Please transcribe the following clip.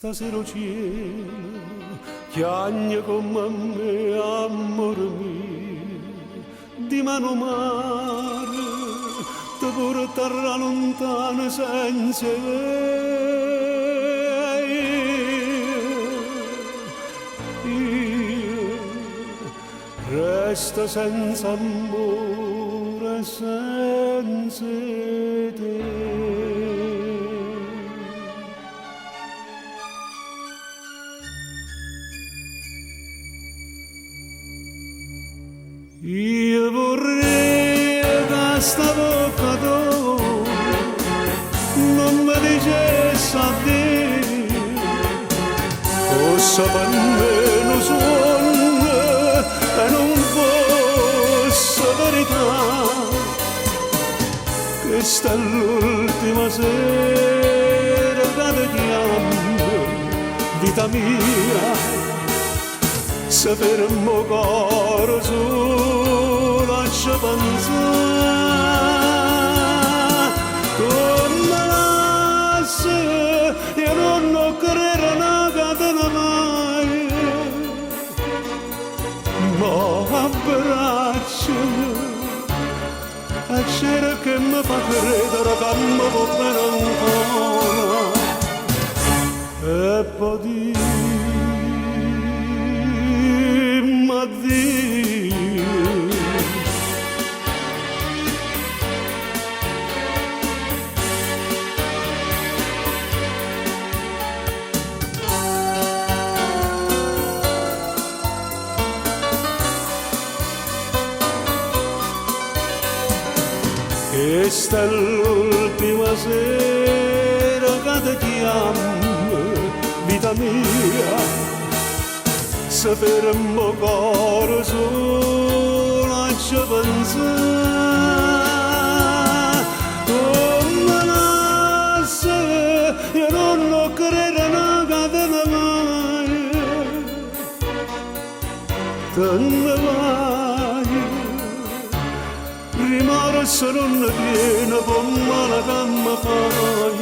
Stasera cielo chiagna come me, amore mio, di mano mare, ti porterà lontano senza io resto senza amore, senza te. Io vorrei che sta bocca tua non mi dicesse addio, fosse per me un sogno e non fosse verità. Questa è l'ultima sera che ti chiamo, vita mia. Se per il mio cuore solo ci pensare, come lascia io non credo una catena mai, ma abbracciami e c'era che mi fa credere che mi può bene ancora e poi dire addio. Questa è l'ultima sera che ti chiamo, vita mia. Se per il mio cuore solo ci pensare, come lascia io non credo una catena mai, te ne vai, rimorso non viene con male che mi fai,